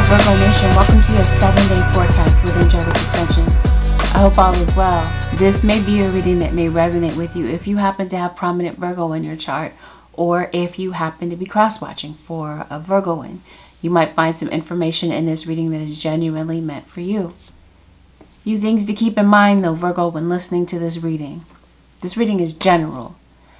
Virgo Nation, welcome to your 7-day forecast with Angelic Ascensions. I hope all is well. This may be a reading that may resonate with you if you happen to have prominent Virgo in your chart, or if you happen to be cross-watching for a Virgoan. You might find some information in this reading that is genuinely meant for you. Few things to keep in mind though, Virgo, when listening to this reading. This reading is general.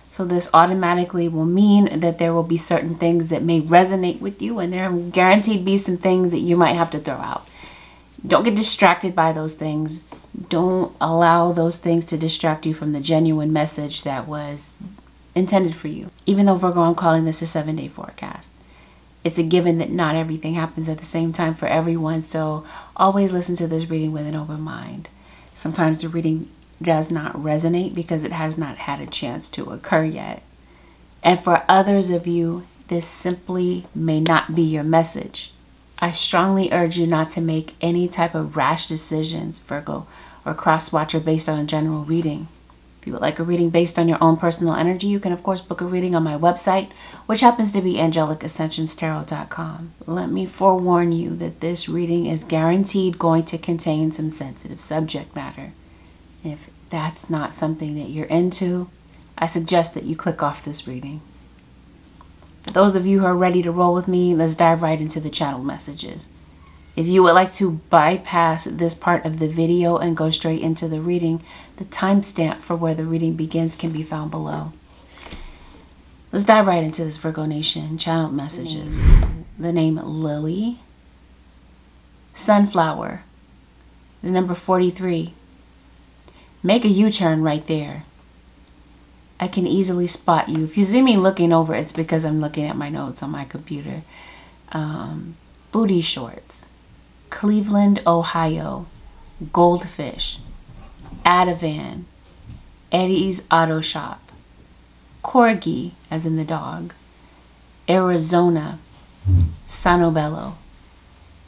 So this automatically will mean that there will be certain things that may resonate with you, and there will guaranteed be some things that you might have to throw out. Don't get distracted by those things. Don't allow those things to distract you from the genuine message that was intended for you. Even though, Virgo, I'm calling this a 7-day forecast. It's a given that not everything happens at the same time for everyone, so always listen to this reading with an open mind. Sometimes the reading does not resonate because it has not had a chance to occur yet. And for others of you, this simply may not be your message. I strongly urge you not to make any type of rash decisions, Virgo, or cross-watcher based on a general reading. If you would like a reading based on your own personal energy, you can of course book a reading on my website, which happens to be AngelicAscensionsTarot.com. Let me forewarn you that this reading is guaranteed going to contain some sensitive subject matter. If that's not something that you're into, I suggest that you click off this reading. For those of you who are ready to roll with me, let's dive right into the channel messages. If you would like to bypass this part of the video and go straight into the reading, the timestamp for where the reading begins can be found below. Let's dive right into this, Virgo Nation. Channel messages. The name Lily. Sunflower. The number 43. Make a U-turn right there. I can easily spot you. If you see me looking over, it's because I'm looking at my notes on my computer. Booty shorts. Cleveland, Ohio. Goldfish. Ativan. Eddie's Auto Shop. Corgi, as in the dog. Arizona. Sanobello.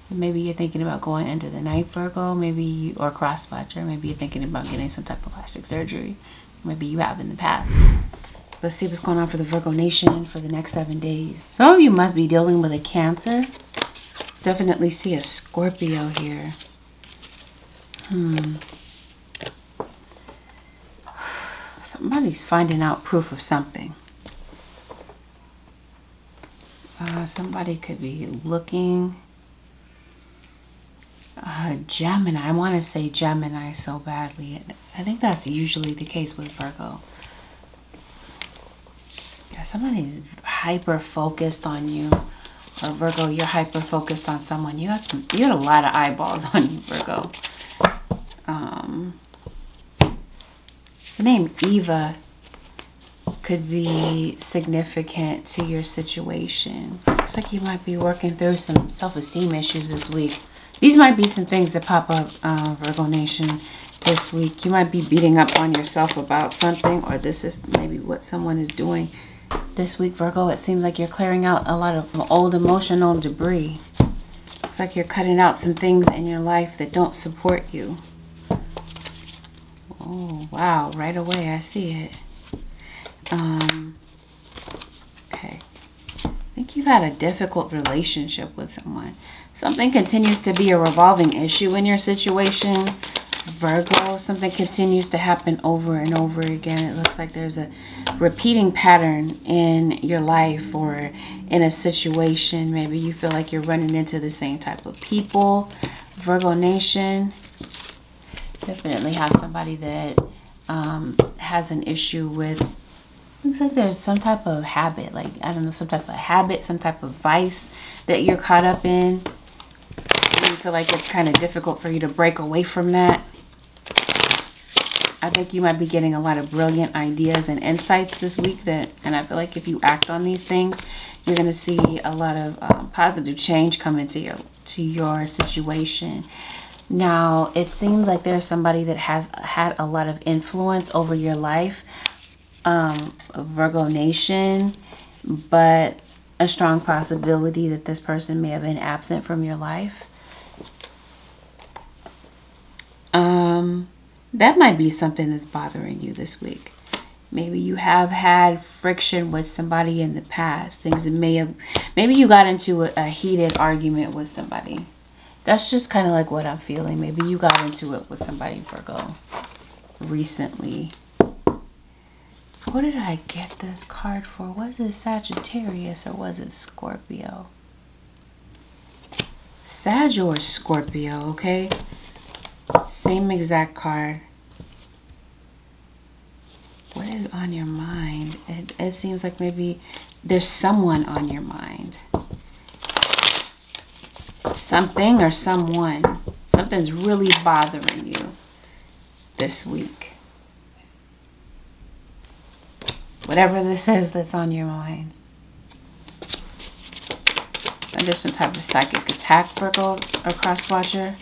Maybe you're thinking about going into the night, Virgo, or cross-watcher. Maybe you're thinking about getting some type of plastic surgery. Maybe you have in the past. Let's see what's going on for the Virgo Nation for the next 7 days. Some of you must be dealing with a Cancer. Definitely see a Scorpio here. Somebody's finding out proof of something. Somebody could be looking... Gemini. I want to say Gemini so badly. I think that's usually the case with Virgo. Yeah, somebody's hyper focused on you, or Virgo, you're hyper focused on someone. You got a lot of eyeballs on you, Virgo. The name Eva could be significant to your situation. Looks like you might be working through some self-esteem issues this week. These might be some things that pop up, Virgo Nation, this week. You might be beating up on yourself about something, or this is maybe what someone is doing this week, Virgo. It seems like you're clearing out a lot of old emotional debris. Looks like you're cutting out some things in your life that don't support you. Oh, wow. Right away, I see it. Okay. I think you've had a difficult relationship with someone. Something continues to be a revolving issue in your situation, Virgo. Something continues to happen over and over again. It looks like there's a repeating pattern in your life or in a situation. Maybe you feel like you're running into the same type of people, Virgo Nation. Definitely have somebody that has an issue with... Looks like there's some type of habit, like, I don't know, some type of habit, some type of vice that you're caught up in. You feel like it's kind of difficult for you to break away from that. I think you might be getting a lot of brilliant ideas and insights this week and I feel like if you act on these things, you're going to see a lot of positive change come into your situation. Now, it seems like there's somebody that has had a lot of influence over your life, Virgo Nation, but a strong possibility that this person may have been absent from your life. That might be something that's bothering you this week. Maybe you have had friction with somebody in the past. Things that maybe you got into a heated argument with somebody. That's just kind of like what I'm feeling. Maybe you got into it with somebody, Virgo, recently. What did I get this card for? Was it Sagittarius or was it Scorpio? Sag or Scorpio, okay? Same exact card. What is on your mind? It seems like maybe there's someone on your mind. Something or someone. Something's really bothering you this week. Whatever this is that's on your mind. Under some type of psychic attack, Virgo or cross watcher.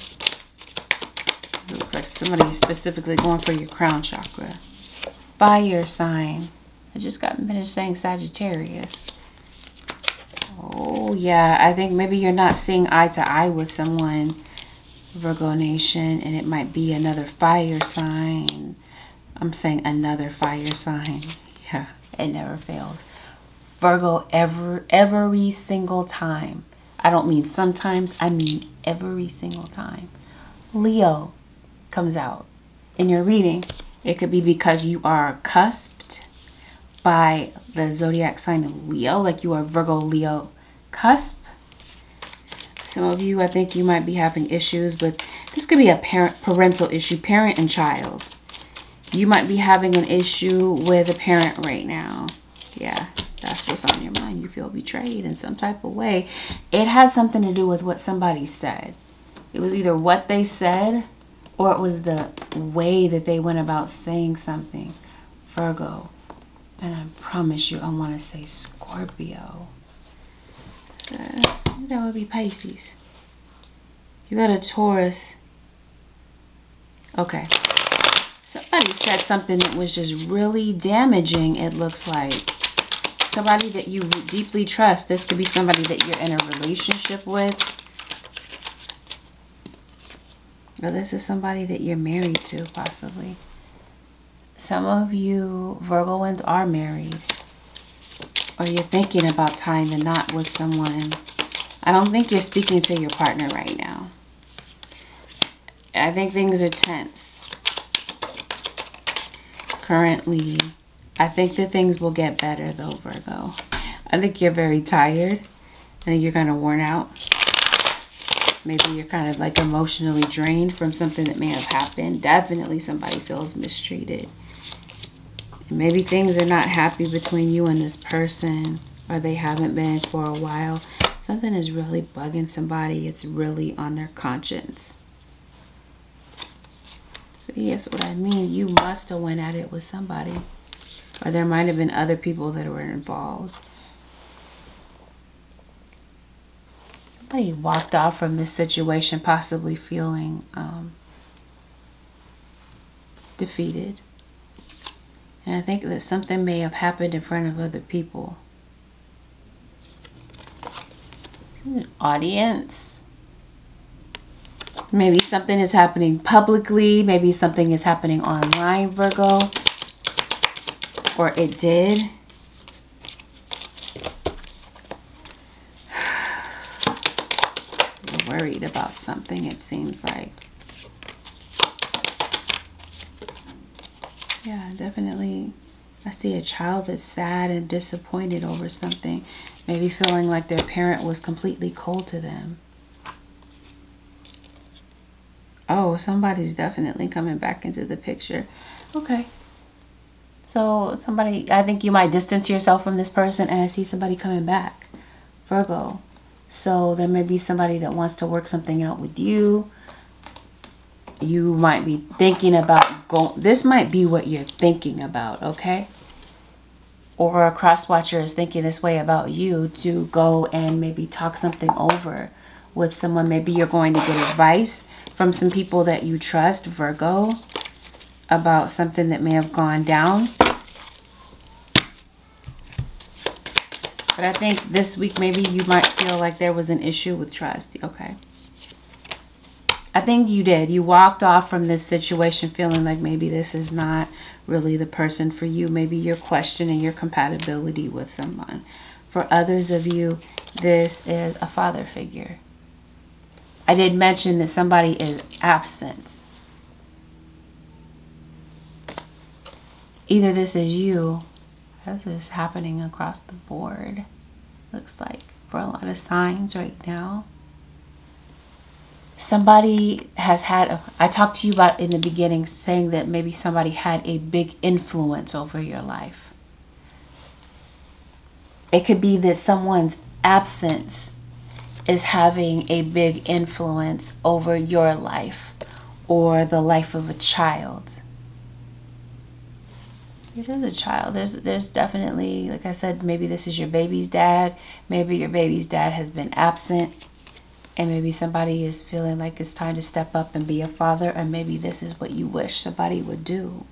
It looks like somebody is specifically going for your crown chakra. Fire sign. I just got finished saying Sagittarius. Oh yeah, I think maybe you're not seeing eye to eye with someone, Virgo Nation, and it might be another fire sign. I'm saying another fire sign. Yeah, it never fails. Virgo, every single time. I don't mean sometimes, I mean every single time. Leo comes out in your reading. It could be because you are cusped by the zodiac sign of Leo, like you are Virgo Leo cusp. Some of you, I think you might be having issues with, this could be a parental issue, parent and child. You might be having an issue with a parent right now. Yeah, that's what's on your mind. You feel betrayed in some type of way. It had something to do with what somebody said. It was either what they said or it was the way that they went about saying something, Virgo. And I promise you, I want to say Scorpio. That would be Pisces. You got a Taurus. Okay. Somebody said something that was just really damaging, it looks like. Somebody that you deeply trust. This could be somebody that you're in a relationship with. Or this is somebody that you're married to, possibly. Some of you Virgoans are married. Or you're thinking about tying the knot with someone. I don't think you're speaking to your partner right now. I think things are tense. Currently, I think that things will get better though, Virgo. I think you're very tired. I think you're kind of worn out. Maybe you're kind of like emotionally drained from something that may have happened. Definitely somebody feels mistreated. And maybe things are not happy between you and this person, or they haven't been for a while. Something is really bugging somebody. It's really on their conscience. So yes, what I mean, you must have went at it with somebody. Or there might have been other people that were involved. Somebody walked off from this situation possibly feeling defeated. And I think that something may have happened in front of other people. An audience. Maybe something is happening publicly. Maybe something is happening online, Virgo. Or it did. You're worried about something, it seems like. Yeah, definitely. I see a child that's sad and disappointed over something. Maybe feeling like their parent was completely cold to them. Oh, somebody's definitely coming back into the picture. Okay. So somebody, I think you might distance yourself from this person, and I see somebody coming back, Virgo. So there may be somebody that wants to work something out with you. You might be thinking about going, this might be what you're thinking about, okay? Or a cross watcher is thinking this way about you, to go and maybe talk something over with someone. Maybe you're going to get advice from some people that you trust, Virgo, about something that may have gone down. But I think this week maybe you might feel like there was an issue with trust. Okay. I think you did. You walked off from this situation feeling like maybe this is not really the person for you. Maybe you're questioning your compatibility with someone. For others of you, this is a father figure. I did mention that somebody is absent. Either this is you, this is happening across the board, looks like, for a lot of signs right now. Somebody has had, I talked to you about in the beginning, saying that maybe somebody had a big influence over your life. It could be that someone's absence is having a big influence over your life or the life of a child. It is a child. There's definitely, like I said, maybe this is your baby's dad. Maybe your baby's dad has been absent. And maybe somebody is feeling like it's time to step up and be a father. And maybe this is what you wish somebody would do.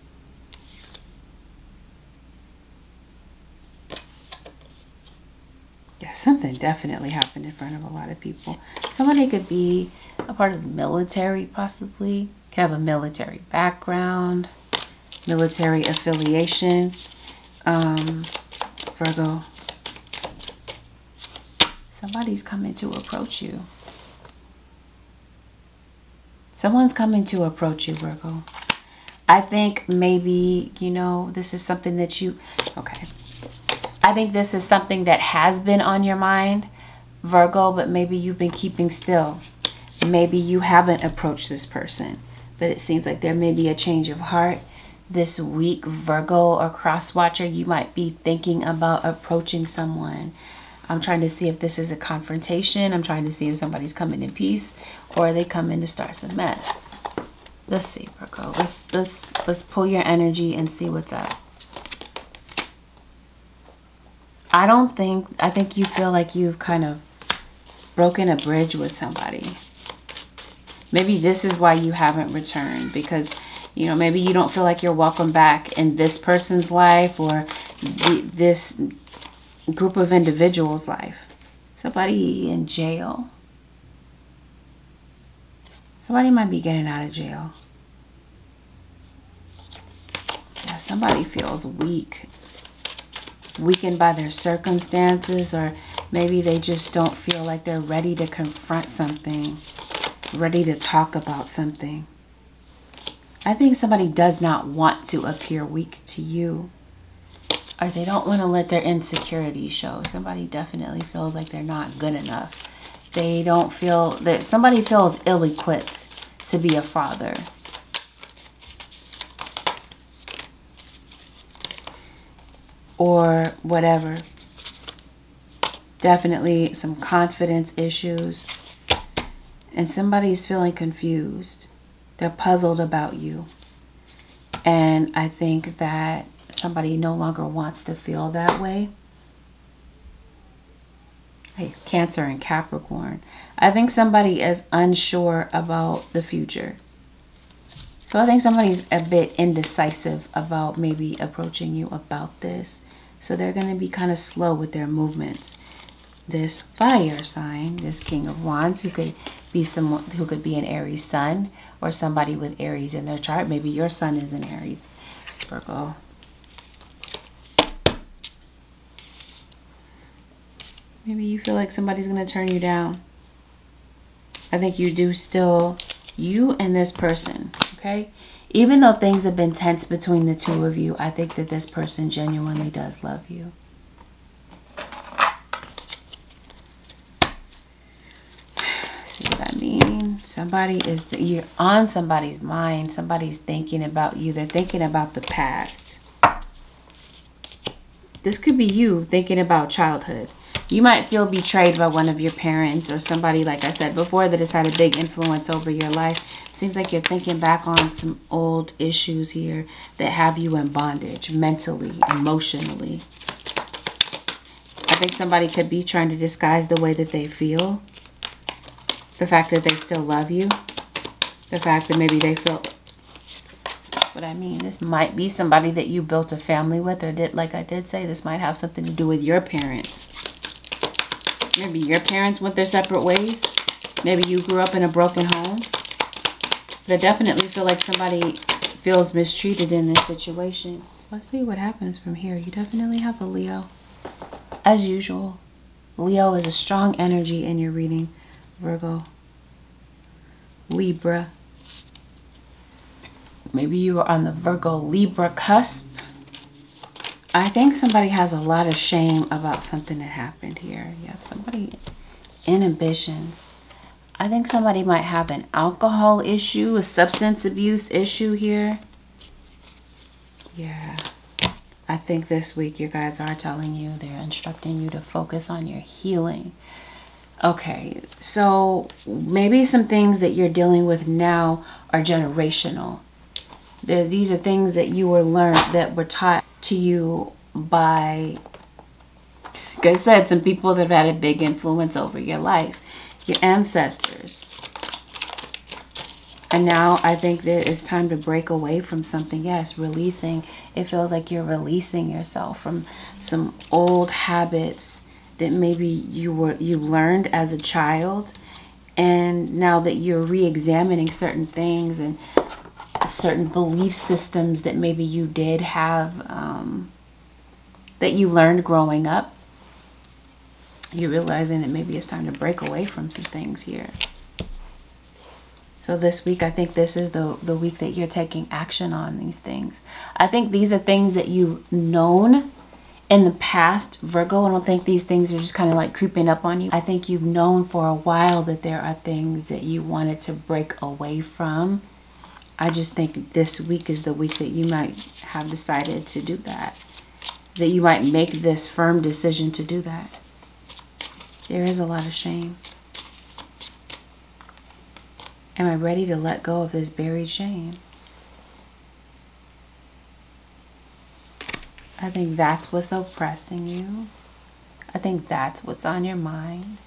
Yeah, something definitely happened in front of a lot of people. Somebody could be a part of the military, possibly. Could have a military background. Military affiliation. Virgo. Somebody's coming to approach you. Someone's coming to approach you, Virgo. I think maybe, you know, this is something that you... Okay. I think this is something that has been on your mind, Virgo, but maybe you've been keeping still. Maybe you haven't approached this person, but it seems like there may be a change of heart. This week, Virgo or cross watcher, you might be thinking about approaching someone. I'm trying to see if this is a confrontation. I'm trying to see if somebody's coming in peace or they come in to start some mess. Let's see, Virgo. Let's pull your energy and see what's up. I think you feel like you've kind of broken a bridge with somebody. Maybe this is why you haven't returned, because you know, maybe you don't feel like you're welcome back in this person's life or this group of individuals' life. Somebody in jail. Somebody might be getting out of jail. Yeah, somebody feels weak. Weakened by their circumstances, or maybe they just don't feel like they're ready to confront something, ready to talk about something. I think somebody does not want to appear weak to you, or they don't want to let their insecurities show. Somebody definitely feels like they're not good enough. They don't feel that somebody feels ill-equipped to be a father. Or whatever. Definitely some confidence issues. And somebody's feeling confused. They're puzzled about you. And I think that somebody no longer wants to feel that way. Hey, Cancer and Capricorn. I think somebody is unsure about the future. So I think somebody's a bit indecisive about maybe approaching you about this. So they're going to be kind of slow with their movements. This fire sign, this King of Wands, who could be someone who could be an Aries sun or somebody with Aries in their chart. Maybe your sun is an Aries, Virgo. Maybe you feel like somebody's going to turn you down. I think you do still, you and this person, okay? Even though things have been tense between the two of you, I think that this person genuinely does love you. See what I mean? Somebody is, you're on somebody's mind. Somebody's thinking about you. They're thinking about the past. This could be you thinking about childhood. You might feel betrayed by one of your parents or somebody, like I said before, that has had a big influence over your life. Seems like you're thinking back on some old issues here that have you in bondage, mentally, emotionally. I think somebody could be trying to disguise the way that they feel. The fact that they still love you. The fact that maybe they feel... What I mean, this might be somebody that you built a family with, or did, like I did say, this might have something to do with your parents. Maybe your parents went their separate ways. Maybe you grew up in a broken home. But I definitely feel like somebody feels mistreated in this situation. Let's see what happens from here. You definitely have a Leo. As usual, Leo is a strong energy in your reading, Virgo. Libra. Maybe you are on the Virgo-Libra cusp. I think somebody has a lot of shame about something that happened here. You have somebody, inhibitions. I think somebody might have an alcohol issue, a substance abuse issue here. Yeah. I think this week your guides are telling you, they're instructing you to focus on your healing. Okay, so maybe some things that you're dealing with now are generational. These are things that you were learned, that were taught to you by, like I said, some people that have had a big influence over your life, your ancestors. And now I think that it's time to break away from something. Yes, releasing. It feels like you're releasing yourself from some old habits that maybe you learned as a child, and now that you're re-examining certain things and certain belief systems that maybe you did have, that you learned growing up, you're realizing that maybe it's time to break away from some things here. So this week, I think this is the week that you're taking action on these things. I think these are things that you've known in the past, Virgo. I don't think these things are just kind of like creeping up on you. I think you've known for a while that there are things that you wanted to break away from. I just think this week is the week that you might have decided to do that. That you might make this firm decision to do that. There is a lot of shame. Am I ready to let go of this buried shame? I think that's what's oppressing you. I think that's what's on your mind.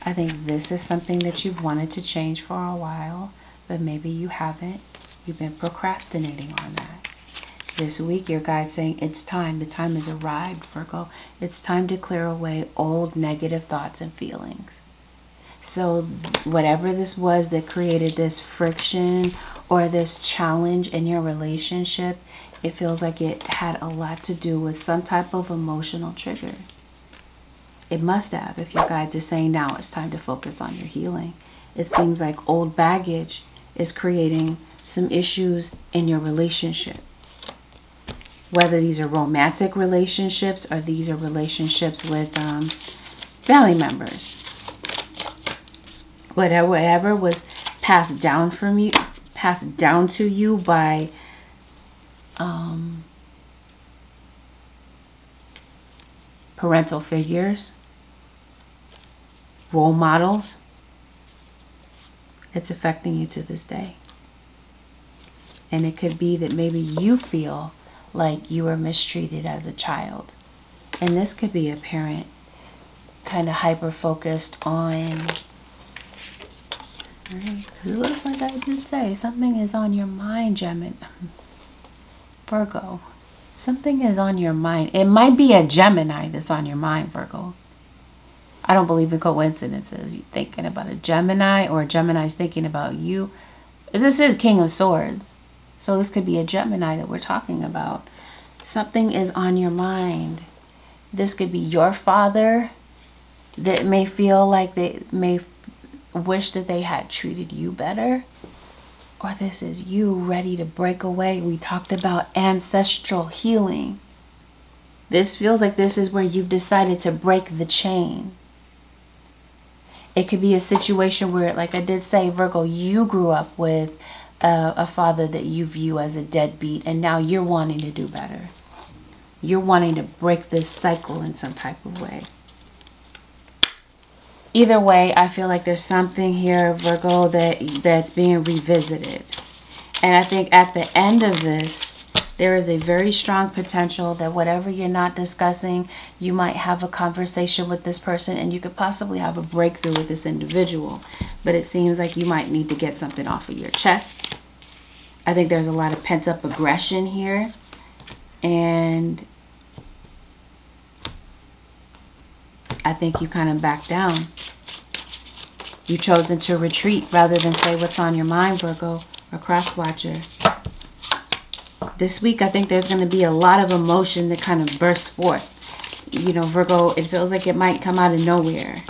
I think this is something that you've wanted to change for a while, but maybe you haven't. You've been procrastinating on that. This week, your guide's saying it's time. The time has arrived, Virgo. It's time to clear away old negative thoughts and feelings. So whatever this was that created this friction or this challenge in your relationship, it feels like it had a lot to do with some type of emotional trigger. It must have, if your guides are saying now it's time to focus on your healing. It seems like old baggage is creating some issues in your relationship. Whether these are romantic relationships or these are relationships with family members. Whatever was passed down from you, passed down to you by parental figures, role models, it's affecting you to this day. And it could be that maybe you feel like you were mistreated as a child. And this could be a parent kind of hyper-focused on... Right, because it looks like I did say something is on your mind, Gemini. Virgo. Something is on your mind. It might be a Gemini that's on your mind, Virgo. I don't believe in coincidences. You're thinking about a Gemini or a Gemini's thinking about you. This is King of Swords. So this could be a Gemini that we're talking about. Something is on your mind. This could be your father that may feel like they may wish that they had treated you better, or this is you ready to break away. We talked about ancestral healing. This feels like this is where you've decided to break the chain. It could be a situation where, like I did say, Virgo, you grew up with a father that you view as a deadbeat, and now you're wanting to do better. You're wanting to break this cycle in some type of way. Either way, I feel like there's something here, Virgo, that's being revisited. And I think at the end of this, there is a very strong potential that whatever you're not discussing, you might have a conversation with this person and you could possibly have a breakthrough with this individual. But it seems like you might need to get something off of your chest. I think there's a lot of pent-up aggression here. And I think you kind of back down. You've chosen to retreat rather than say what's on your mind, Virgo. or cross watcher. This week, I think there's going to be a lot of emotion that kind of bursts forth. You know, Virgo, it feels like it might come out of nowhere.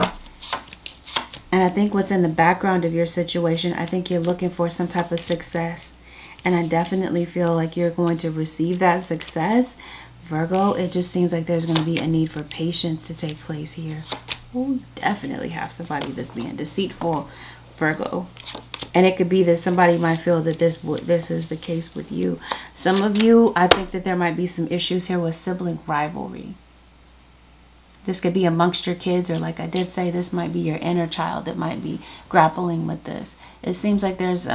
And I think what's in the background of your situation, I think you're looking for some type of success. And I definitely feel like you're going to receive that success. Virgo, it just seems like there's going to be a need for patience to take place here. You definitely have somebody that's being deceitful, Virgo. And it could be that somebody might feel that this is the case with you. Some of you, I think that there might be some issues here with sibling rivalry. This could be amongst your kids, or like I did say, this might be your inner child that might be grappling with this. It seems like there's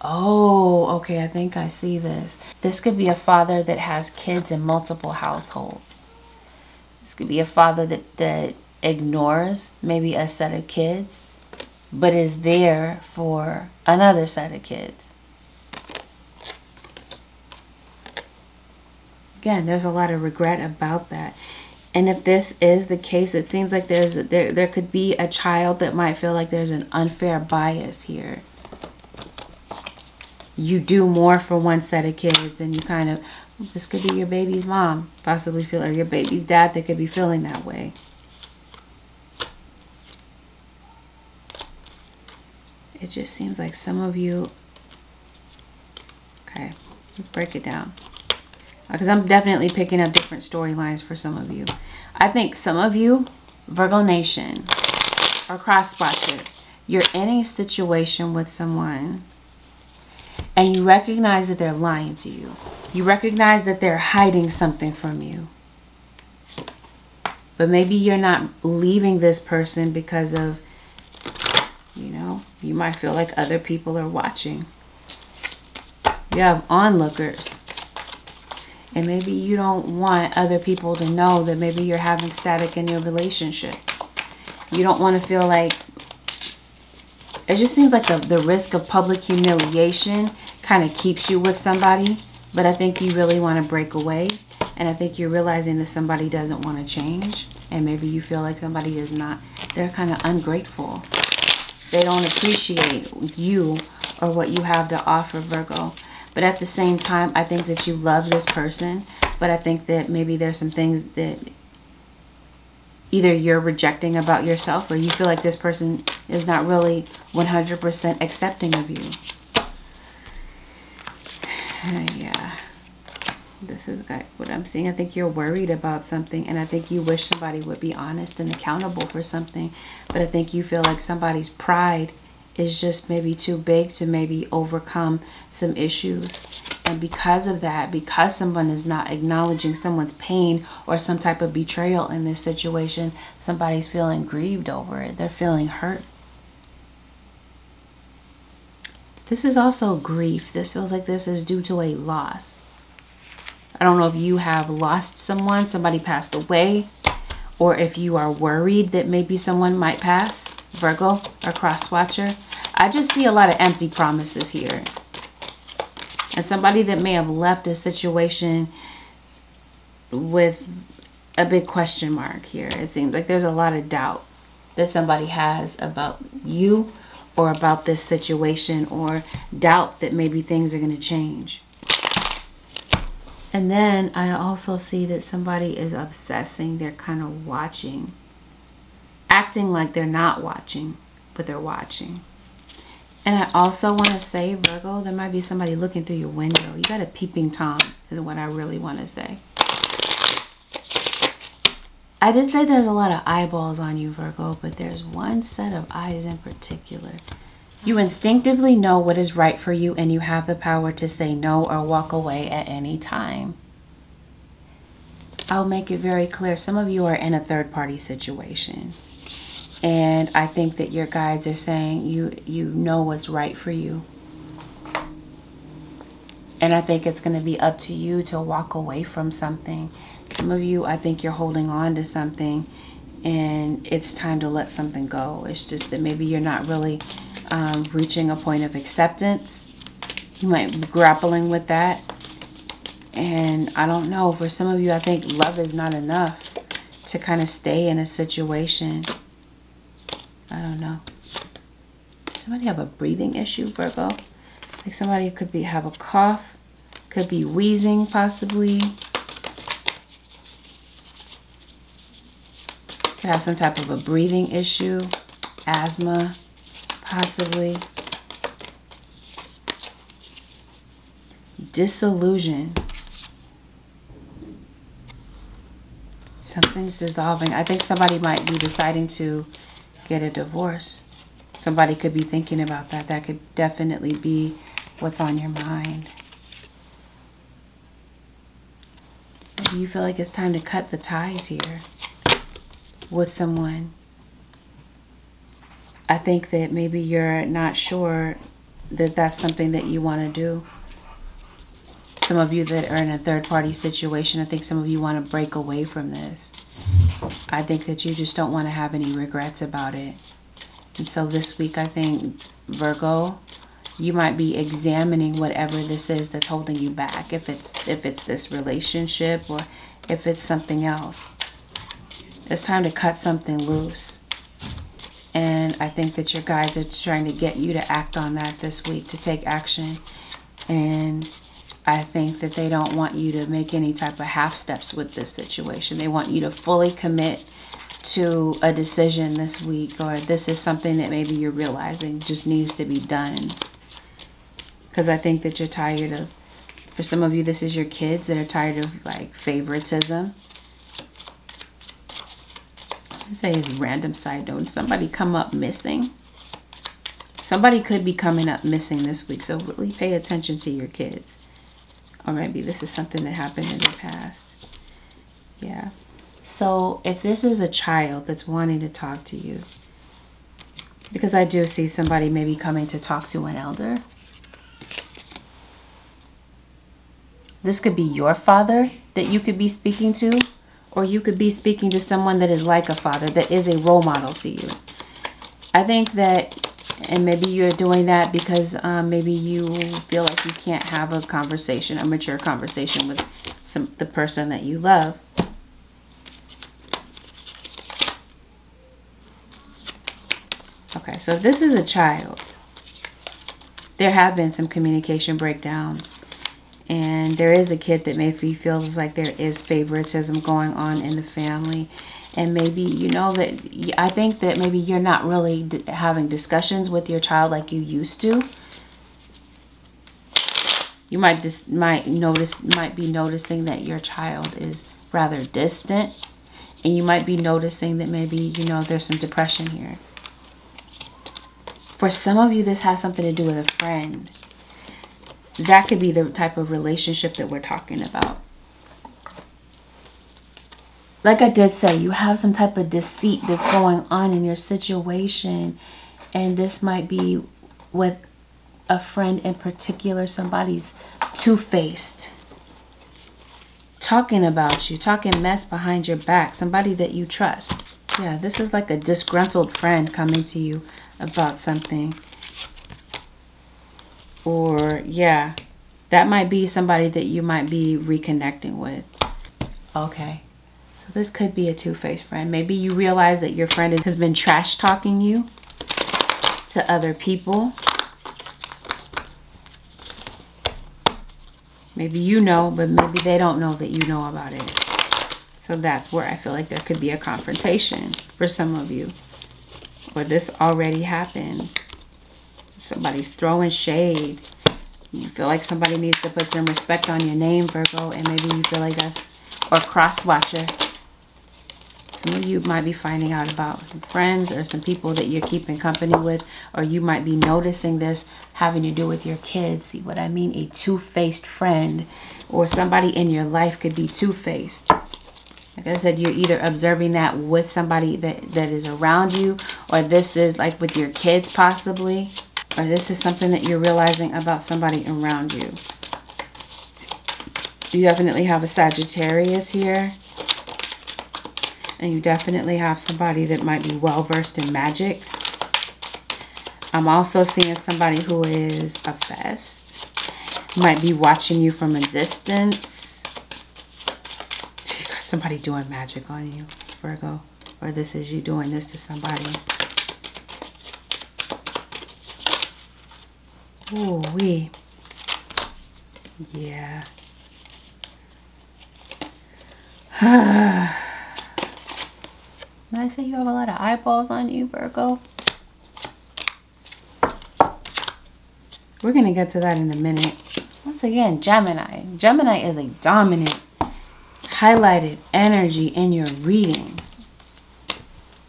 oh, okay, I think I see this. This could be a father that has kids in multiple households. This could be a father that ignores maybe a set of kids, but is there for another set of kids. Again, there's a lot of regret about that. And if this is the case, it seems like there could be a child that might feel like there's an unfair bias here. You do more for one set of kids, and you kind of, this could be your baby's mom possibly feel, or your baby's dad that could be feeling that way. It just seems like some of you, okay, let's break it down. Because I'm definitely picking up different storylines for some of you. I think some of you, Virgo Nation, or cross-watcher, you're in a situation with someone and you recognize that they're lying to you. You recognize that they're hiding something from you. But maybe you're not leaving this person because of, you know, you might feel like other people are watching. You have onlookers. And maybe you don't want other people to know that maybe you're having static in your relationship. You don't want to feel like, it just seems like the risk of public humiliation kind of keeps you with somebody. But I think you really want to break away. And I think you're realizing that somebody doesn't want to change. And maybe you feel like somebody is not, they're kind of ungrateful. They don't appreciate you or what you have to offer, Virgo. But at the same time, I think that you love this person. But I think that maybe there's some things that either you're rejecting about yourself, or you feel like this person is not really 100% accepting of you. Yeah. This is what I'm seeing. I think you're worried about something. And I think you wish somebody would be honest and accountable for something. But I think you feel like somebody's pride is just maybe too big to maybe overcome some issues. And because of that, because someone is not acknowledging someone's pain or some type of betrayal in this situation, somebody's feeling grieved over it. They're feeling hurt. This is also grief. This feels like this is due to a loss. I don't know if you have lost someone, somebody passed away, or if you are worried that maybe someone might pass, Virgo or cross-watcher. I just see a lot of empty promises here. And somebody that may have left a situation with a big question mark here. It seems like there's a lot of doubt that somebody has about you or about this situation, or doubt that maybe things are going to change. And then I also see that somebody is obsessing. They're kind of watching. Acting like they're not watching, but they're watching. And I also want to say, Virgo, there might be somebody looking through your window. You got a peeping Tom is what I really want to say. I did say there's a lot of eyeballs on you, Virgo, but there's one set of eyes in particular. You instinctively know what is right for you, and you have the power to say no or walk away at any time. I'll make it very clear. Some of you are in a third-party situation. And I think that your guides are saying you know what's right for you. And I think it's going to be up to you to walk away from something. Some of you, I think you're holding on to something, and it's time to let something go. It's just that maybe you're not really reaching a point of acceptance. You might be grappling with that. And I don't know, for some of you, I think love is not enough to kind of stay in a situation. I don't know. somebody have a breathing issue, Virgo? Like somebody could have a cough, could be wheezing possibly. Could have some type of a breathing issue, asthma possibly. Disillusion. Something's dissolving. I think somebody might be deciding to get a divorce. Somebody could be thinking about that. That could definitely be what's on your mind. Maybe you feel like it's time to cut the ties here with someone. I think that maybe you're not sure that that's something that you want to do. Some of you that are in a third-party situation, I think some of you want to break away from this. I think that you just don't want to have any regrets about it. And so this week, I think, Virgo, you might be examining whatever this is that's holding you back. If it's this relationship or if it's something else. It's time to cut something loose. And I think that your guides are trying to get you to act on that this week, to take action. And I think that they don't want you to make any type of half steps with this situation. They want you to fully commit to a decision this week, or this is something that maybe you're realizing just needs to be done. Because I think that you're tired of, for some of you, this is your kids that are tired of like favoritism. I say it's random side note. Somebody come up missing. Somebody could be coming up missing this week, so really pay attention to your kids. Or maybe this is something that happened in the past. Yeah. So if this is a child that's wanting to talk to you, because I do see somebody maybe coming to talk to an elder. This could be your father that you could be speaking to, or you could be speaking to someone that is like a father, that is a role model to you. I think that, and maybe you're doing that because maybe you feel like you can't have a conversation, a mature conversation with the person that you love. Okay, so if this is a child, there have been some communication breakdowns. And there is a kid that maybe feels like there is favoritism going on in the family. And maybe, you know, that I think that maybe you're not really having discussions with your child like you used to. You might be noticing that your child is rather distant. And you might be noticing that maybe, you know, there's some depression here. For some of you, this has something to do with a friend. That could be the type of relationship that we're talking about. Like I did say, you have some type of deceit that's going on in your situation. And this might be with a friend in particular. Somebody's two-faced. Talking about you. Talking mess behind your back. Somebody that you trust. Yeah, this is like a disgruntled friend coming to you about something. Or, yeah, that might be somebody that you might be reconnecting with. Okay, so this could be a two-faced friend. Maybe you realize that your friend has been trash talking you to other people. Maybe you know, but maybe they don't know that you know about it. So that's where I feel like there could be a confrontation for some of you. Or this already happened. Somebody's throwing shade. You feel like somebody needs to put some respect on your name, Virgo, and maybe you feel like that's, or cross-watcher. Some of you might be finding out about some friends or some people that you're keeping company with, or you might be noticing this having to do with your kids. See what I mean? A two-faced friend, or somebody in your life could be two-faced. Like I said, you're either observing that with somebody that is around you, or this is like with your kids possibly. Or this is something that you're realizing about somebody around you. You definitely have a Sagittarius here. And you definitely have somebody that might be well-versed in magic. I'm also seeing somebody who is obsessed. Might be watching you from a distance. You got somebody doing magic on you, Virgo. Or this is you doing this to somebody. Ooh, yeah. Did I say you have a lot of eyeballs on you, Virgo? We're going to get to that in a minute. Once again, Gemini. Gemini is a dominant, highlighted energy in your reading.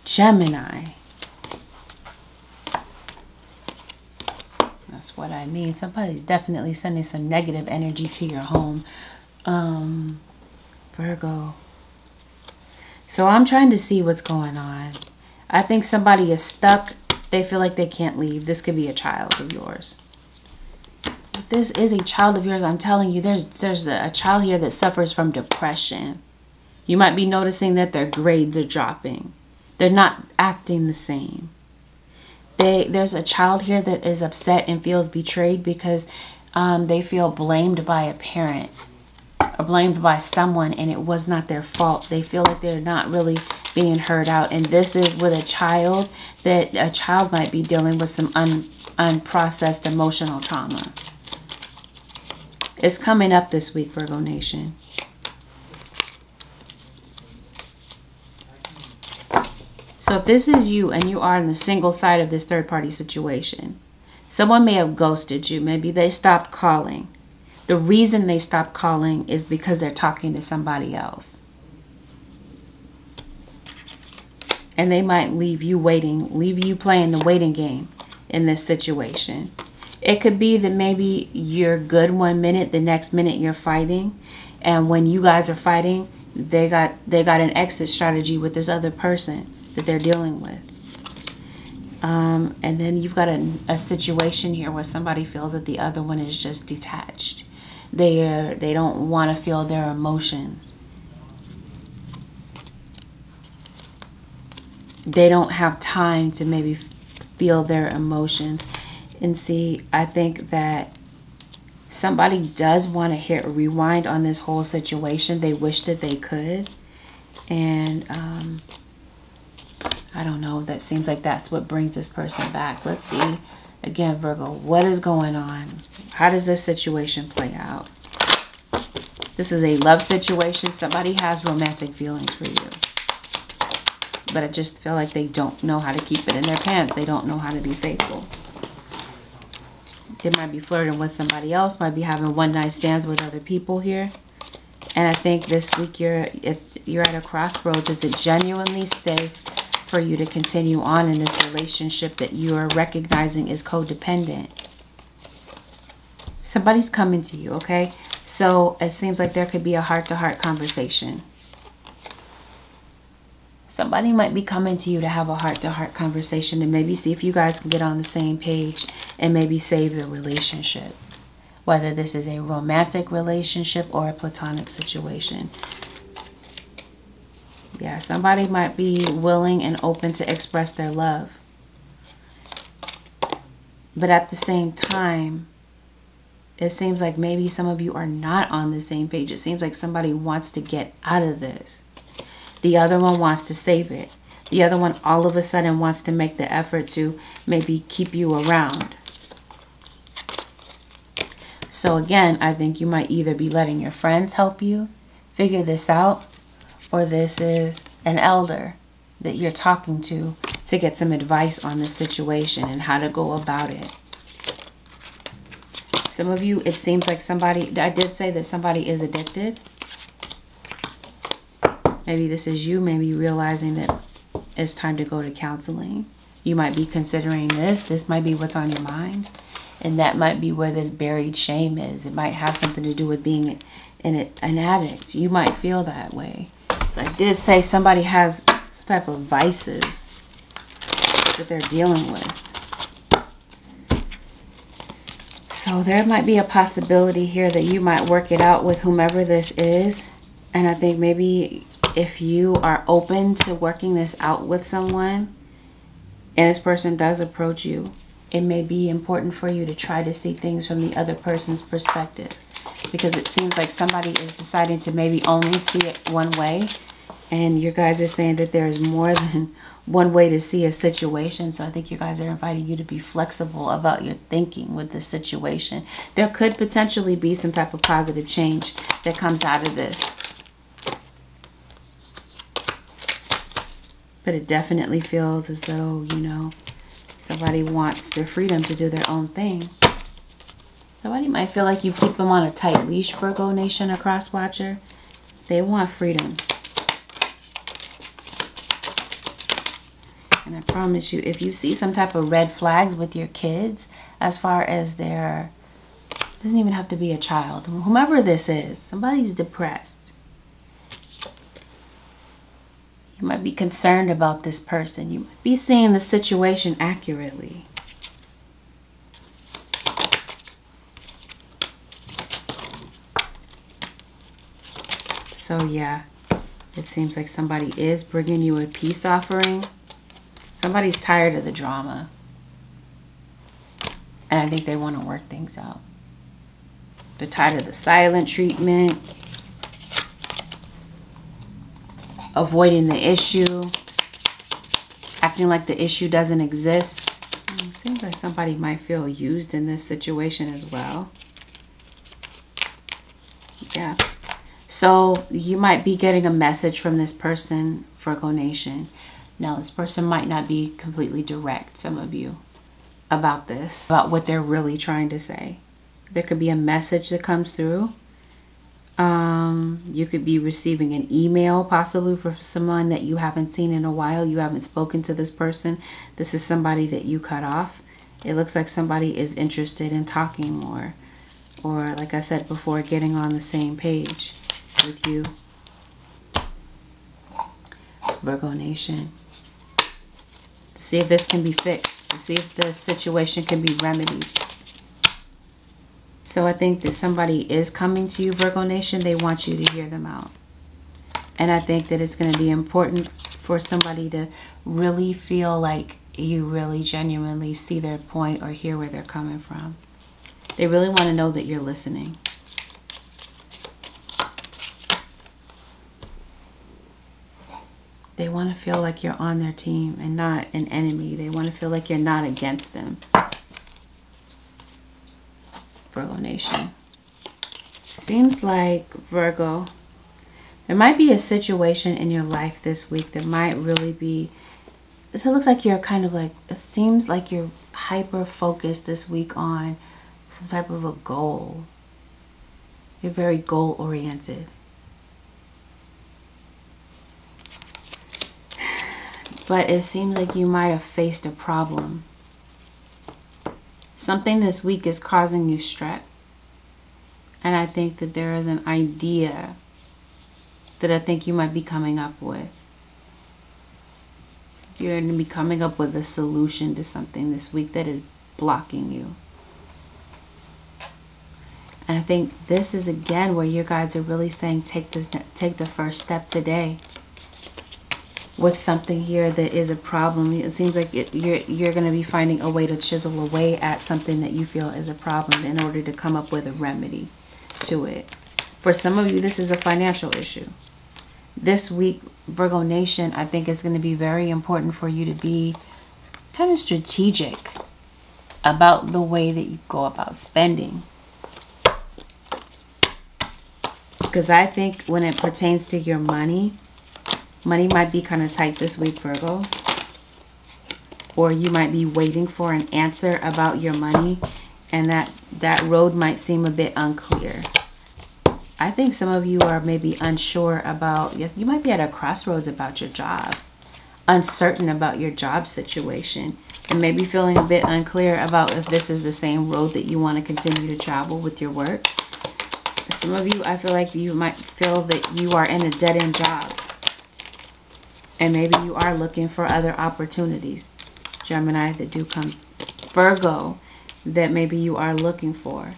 Gemini. That's what I mean. Somebody's definitely sending some negative energy to your home. Virgo. So I'm trying to see what's going on. I think somebody is stuck. They feel like they can't leave. This could be a child of yours. If this is a child of yours, I'm telling you, there's a child here that suffers from depression. You might be noticing that their grades are dropping. They're not acting the same. There's a child here that is upset and feels betrayed because they feel blamed by a parent or blamed by someone, and it was not their fault. They feel like they're not really being heard out. And this is with a child, that a child might be dealing with some unprocessed emotional trauma. It's coming up this week, Virgo Nation. So if this is you and you are on the single side of this third-party situation, someone may have ghosted you. Maybe they stopped calling. The reason they stopped calling is because they're talking to somebody else. And they might leave you waiting, leave you playing the waiting game in this situation. It could be that maybe you're good one minute, the next minute you're fighting. And when you guys are fighting, they got an exit strategy with this other person that they're dealing with. And then you've got a situation here where somebody feels that the other one is just detached. They don't want to feel their emotions. They don't have time to maybe feel their emotions. And see, I think that somebody does want to hit rewind on this whole situation. They wish that they could. And I don't know. That seems like that's what brings this person back. Let's see. Again, Virgo, what is going on? How does this situation play out? This is a love situation. Somebody has romantic feelings for you. But I just feel like they don't know how to keep it in their pants. They don't know how to be faithful. They might be flirting with somebody else. Might be having one-night stands with other people here. And I think this week you're at a crossroads. Is it genuinely safe for you to continue on in this relationship that you are recognizing is codependent? Somebody's coming to you, okay? So it seems like there could be a heart-to-heart conversation. Somebody might be coming to you to have a heart-to-heart conversation and maybe see if you guys can get on the same page and maybe save the relationship. Whether this is a romantic relationship or a platonic situation. Yeah, somebody might be willing and open to express their love. But at the same time, it seems like maybe some of you are not on the same page. It seems like somebody wants to get out of this. The other one wants to save it. The other one all of a sudden wants to make the effort to maybe keep you around. So again, I think you might either be letting your friends help you figure this out, or this is an elder that you're talking to get some advice on the situation and how to go about it. Some of you, it seems like somebody, I did say that somebody is addicted. Maybe this is you, maybe realizing that it's time to go to counseling. You might be considering this. This might be what's on your mind. And that might be where this buried shame is. It might have something to do with being an addict. You might feel that way. I did say somebody has some type of vices that they're dealing with. So there might be a possibility here that you might work it out with whomever this is. And I think maybe if you are open to working this out with someone and this person does approach you, it may be important for you to try to see things from the other person's perspective, because it seems like somebody is deciding to maybe only see it one way And you guys are saying that there is more than one way to see a situation. So I think you guys are inviting you to be flexible about your thinking with this situation. There could potentially be some type of positive change that comes out of this. But it definitely feels as though, you know, somebody wants their freedom to do their own thing. Somebody might feel like you keep them on a tight leash, Virgo Nation, a cross watcher. They want freedom. And I promise you, if you see some type of red flags with your kids, as far as their, doesn't even have to be a child, whomever this is, somebody's depressed. You might be concerned about this person. You might be seeing the situation accurately. So yeah, it seems like somebody is bringing you a peace offering. Somebody's tired of the drama. And I think they want to work things out. They're tired of the silent treatment. Avoiding the issue. Acting like the issue doesn't exist. It seems like somebody might feel used in this situation as well. Yeah. So you might be getting a message from this person, Virgo Nation. Now, this person might not be completely direct, some of you, about this, about what they're really trying to say. There could be a message that comes through. You could be receiving an email, possibly for someone that you haven't seen in a while. You haven't spoken to this person. This is somebody that you cut off. It looks like somebody is interested in talking more. Or, like I said before, getting on the same page with you, Virgo Nation. To see if this can be fixed. To see if the situation can be remedied. So I think that somebody is coming to you, Virgo Nation. They want you to hear them out. And I think that it's going to be important for somebody to really feel like you really genuinely see their point or hear where they're coming from. They really want to know that you're listening. They want to feel like you're on their team and not an enemy. They want to feel like you're not against them. Virgo Nation. Seems like, Virgo, there might be a situation in your life this week that might really be, so it looks like you're kind of like, it seems like you're hyper focused this week on some type of a goal. You're very goal oriented. But it seems like you might have faced a problem. Something this week is causing you stress. And I think that there is an idea that I think you might be coming up with. You're going to be coming up with a solution to something this week that is blocking you. And I think this is again where you guys are really saying take the first step today. With something here that is a problem. It seems like you're going to be finding a way to chisel away at something that you feel is a problem in order to come up with a remedy to it. For some of you, this is a financial issue. This week, Virgo Nation, I think it's going to be very important for you to be kind of strategic about the way that you go about spending. Because I think when it pertains to your money, money might be kind of tight this week, Virgo. Or you might be waiting for an answer about your money. And that road might seem a bit unclear. I think some of you are maybe unsure about, you might be at a crossroads about your job. Uncertain about your job situation. And maybe feeling a bit unclear about if this is the same road that you want to continue to travel with your work. Some of you, I feel like you might feel that you are in a dead-end job. And maybe you are looking for other opportunities, Gemini, that do come. Virgo, that maybe you are looking for.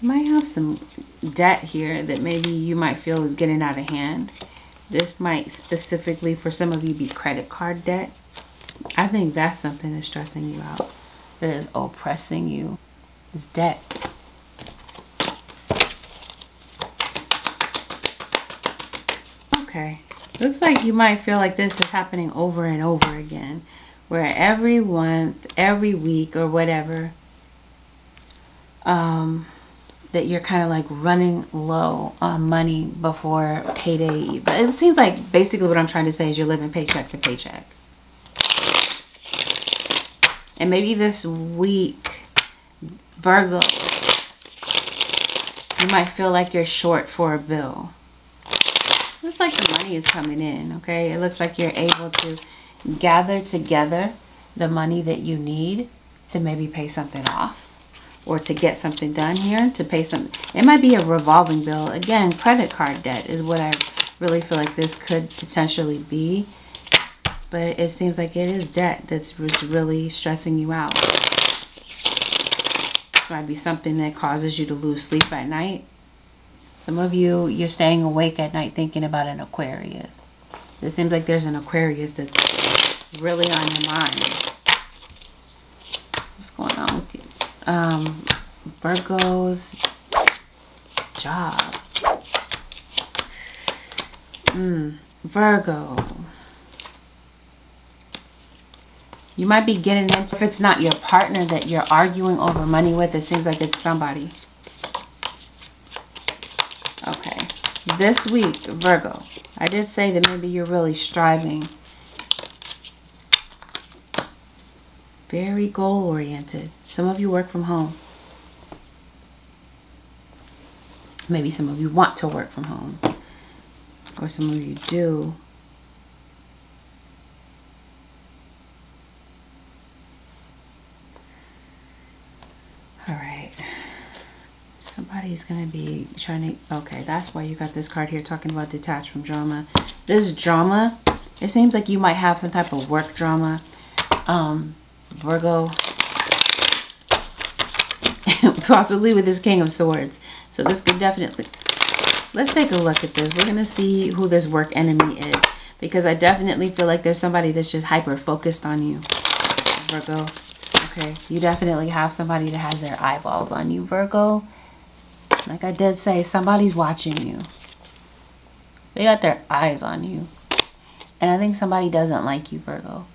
You might have some debt here that maybe you might feel is getting out of hand. This might specifically for some of you be credit card debt. I think that's something that's stressing you out, that is oppressing you, is debt. Okay. Looks like you might feel like this is happening over and over again, where every month, every week, or whatever, that you're kind of like running low on money before payday. But it seems like basically what I'm trying to say is you're living paycheck to paycheck. And maybe this week, Virgo, you might feel like you're short for a bill. Looks like the money is coming in, okay? It looks like you're able to gather together the money that you need to maybe pay something off or to get something done here, to pay something. It might be a revolving bill. Again, credit card debt is what I really feel like this could potentially be. But it seems like it is debt that's really stressing you out. This might be something that causes you to lose sleep at night. Some of you, you're staying awake at night thinking about an Aquarius. It seems like there's an Aquarius that's really on your mind. What's going on with you? Virgo's job. Virgo. You might be getting into, if it's not your partner that you're arguing over money with, it seems like it's somebody. Okay. This week, Virgo, I did say that maybe you're really striving. Very goal-oriented. Some of you work from home. Maybe some of you want to work from home. Or some of you do. All right. Somebody's going to be trying to... Okay, that's why you got this card here talking about detached from drama. This drama, it seems like you might have some type of work drama. Virgo, possibly with this King of Swords. So this could definitely, let's take a look at this. We're going to see who this work enemy is, because I definitely feel like there's somebody that's just hyper focused on you, Virgo. Okay, you definitely have somebody that has their eyeballs on you, Virgo. Like I did say, somebody's watching you. They got their eyes on you. And I think somebody doesn't like you, Virgo.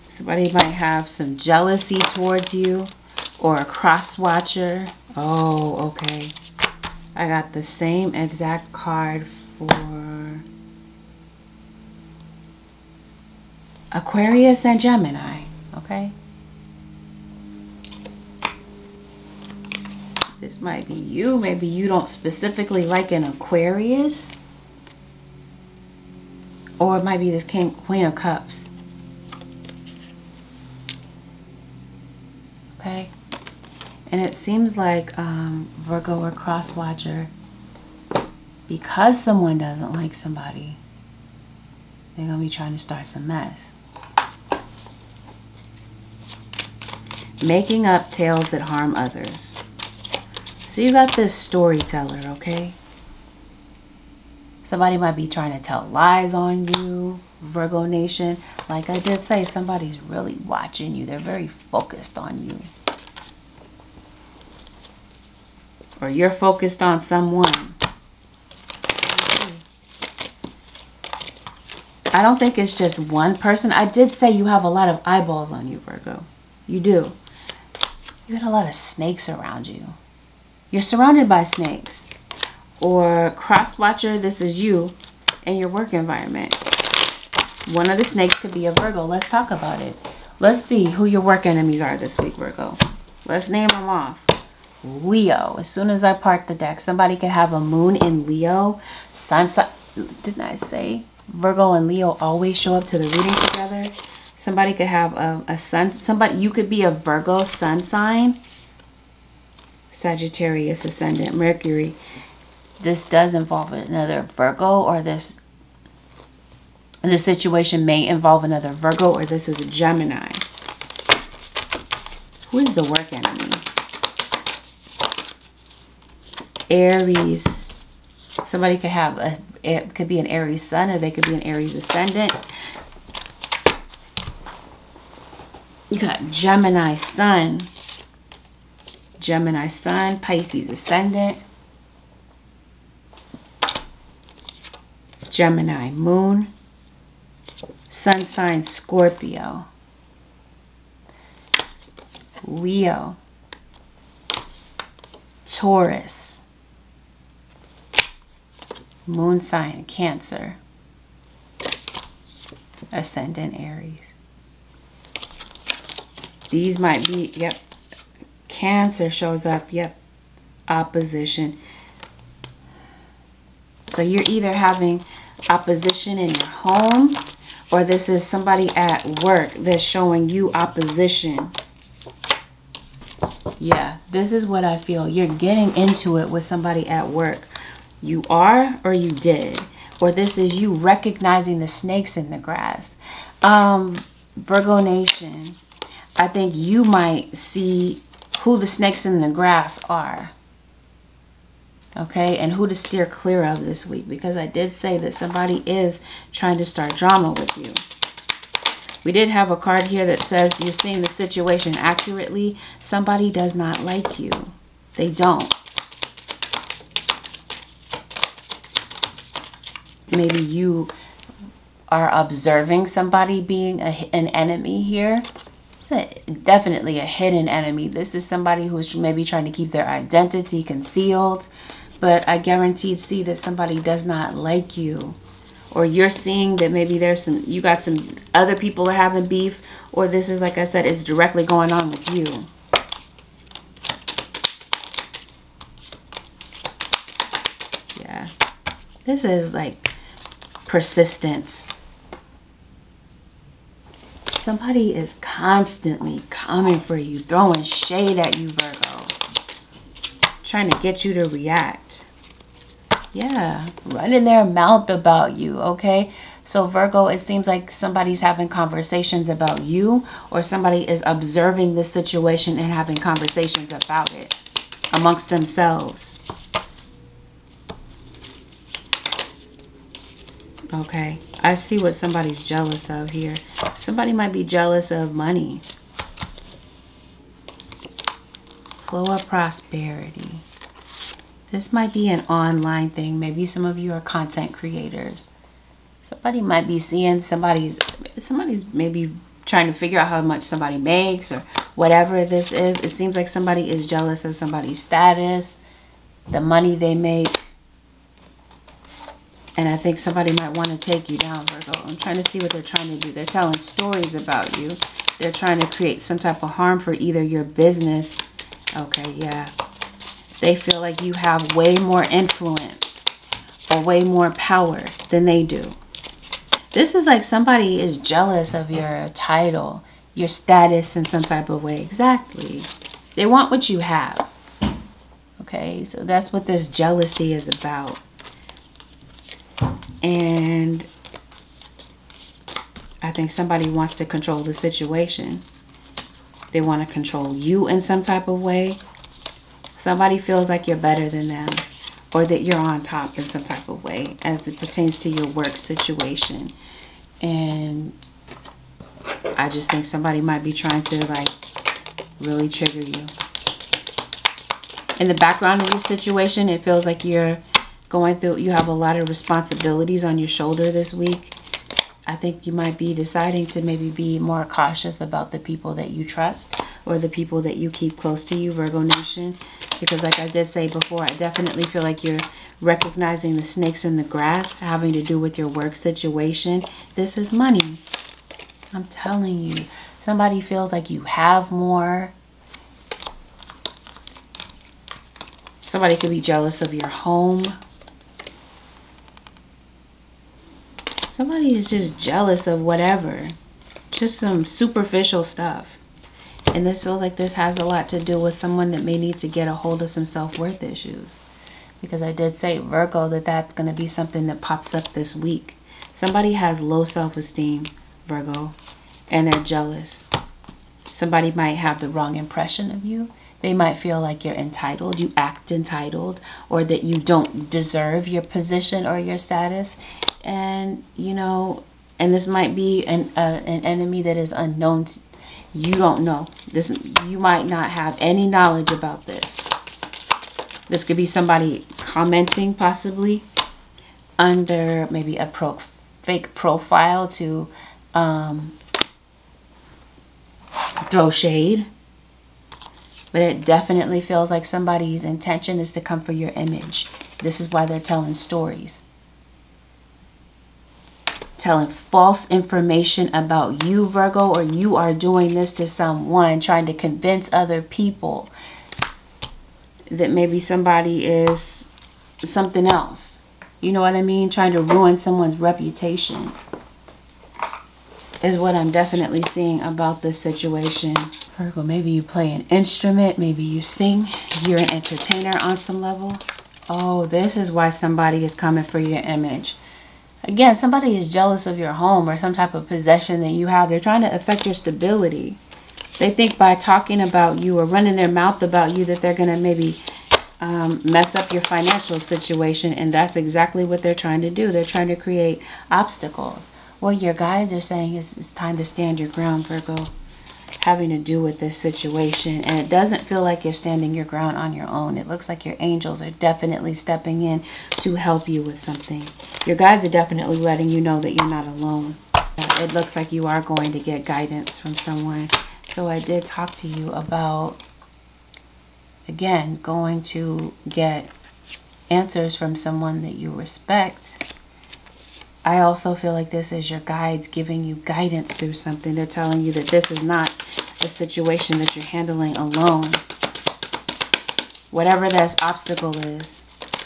Somebody might have some jealousy towards you, or a cross-watcher. Oh, okay. I got the same exact card for Aquarius and Gemini, okay? This might be you. Maybe you don't specifically like an Aquarius. Or it might be this Queen of Cups. Okay, and it seems like Virgo or cross-watcher, because someone doesn't like somebody, they're going to be trying to start some mess. Making up tales that harm others. So you got this storyteller, okay? Somebody might be trying to tell lies on you, Virgo Nation. Like I did say, somebody's really watching you. They're very focused on you. Or you're focused on someone. I don't think it's just one person. I did say you have a lot of eyeballs on you, Virgo. You do. You got a lot of snakes around you. You're surrounded by snakes. Or cross-watcher, this is you in your work environment. One of the snakes could be a Virgo. Let's talk about it. Let's see who your work enemies are this week, Virgo. Let's name them off. Leo. As soon as I part the deck, somebody could have a moon in Leo. Sun, didn't I say Virgo and Leo always show up to the reading together? Somebody could have a sun. You could be a Virgo sun sign. Sagittarius ascendant, Mercury. This does involve another Virgo, or this situation may involve another Virgo, or this is a Gemini. Who is the work enemy? Aries. Somebody could have it could be an Aries sun, or they could be an Aries ascendant. You got Gemini sun. Gemini sun, Pisces ascendant. Gemini, Moon, Sun sign Scorpio, Leo, Taurus, Moon sign Cancer, Ascendant Aries. These might be, yep, Cancer shows up, yep, opposition. So you're either having opposition in your home, or this is somebody at work that's showing you opposition. Yeah, this is what I feel. You're getting into it with somebody at work. You are, or you did. Or this is you recognizing the snakes in the grass. Virgo Nation, I think you might see who the snakes in the grass are. Okay, and who to steer clear of this week. Because I did say that somebody is trying to start drama with you. We did have a card here that says you're seeing the situation accurately. Somebody does not like you. They don't. Maybe you are observing somebody being an enemy here. Definitely a hidden enemy. This is somebody who is maybe trying to keep their identity concealed, but I guaranteed see that somebody does not like you, or you're seeing that maybe there's some, you got some other people are having beef, or this is, like I said, it's directly going on with you. Yeah, this is like persistence. Somebody is constantly coming for you, throwing shade at you, Virgo. Trying to get you to react. Yeah, running their mouth about you, okay? So Virgo, it seems like somebody's having conversations about you, or somebody is observing the situation and having conversations about it amongst themselves. Okay, I see what somebody's jealous of here. Somebody might be jealous of money. Flow of prosperity. This might be an online thing. Maybe some of you are content creators. Somebody might be seeing somebody's maybe trying to figure out how much somebody makes, or whatever this is. It seems like somebody is jealous of somebody's status, the money they make. And I think somebody might want to take you down, Virgo. I'm trying to see what they're trying to do. They're telling stories about you. They're trying to create some type of harm for either your business. Okay, yeah. They feel like you have way more influence or way more power than they do. This is like somebody is jealous of your title, your status in some type of way. Exactly. They want what you have. Okay, so that's what this jealousy is about. And I think somebody wants to control the situation. They want to control you in some type of way. Somebody feels like you're better than them, or that you're on top in some type of way as it pertains to your work situation. And I just think somebody might be trying to like really trigger you. In the background of your situation, it feels like you're going through, you have a lot of responsibilities on your shoulder this week. I think you might be deciding to maybe be more cautious about the people that you trust, or the people that you keep close to you, Virgo Nation. Because like I did say before, I definitely feel like you're recognizing the snakes in the grass having to do with your work situation. This is money. I'm telling you, somebody feels like you have more. Somebody could be jealous of your home. Somebody is just jealous of whatever. Just some superficial stuff. And this feels like this has a lot to do with someone that may need to get a hold of some self-worth issues. Because I did say, Virgo, that that's going to be something that pops up this week. Somebody has low self-esteem, Virgo, and they're jealous. Somebody might have the wrong impression of you. They might feel like you're entitled, you act entitled, or that you don't deserve your position or your status. And, you know, and this might be an enemy that is unknown to you. Don't know this. You might not have any knowledge about this. This could be somebody commenting, possibly, under maybe a fake profile to throw shade. But it definitely feels like somebody's intention is to come for your image. This is why they're telling stories. Telling false information about you, Virgo, or you are doing this to someone, trying to convince other people that maybe somebody is something else. You know what I mean? Trying to ruin someone's reputation is what I'm definitely seeing about this situation. Virgo, maybe you play an instrument, maybe you sing, you're an entertainer on some level. Oh, this is why somebody is coming for your image. Again, somebody is jealous of your home or some type of possession that you have. They're trying to affect your stability. They think by talking about you or running their mouth about you that they're going to maybe mess up your financial situation. And that's exactly what they're trying to do. They're trying to create obstacles. What your guides are saying is it's time to stand your ground, Virgo, having to do with this situation. And it doesn't feel like you're standing your ground on your own. It looks like your angels are definitely stepping in to help you with something. Your guides are definitely letting you know that you're not alone. It looks like you are going to get guidance from someone. So I did talk to you about, again, going to get answers from someone that you respect. I also feel like this is your guides giving you guidance through something. They're telling you that this is not a situation that you're handling alone. Whatever this obstacle is,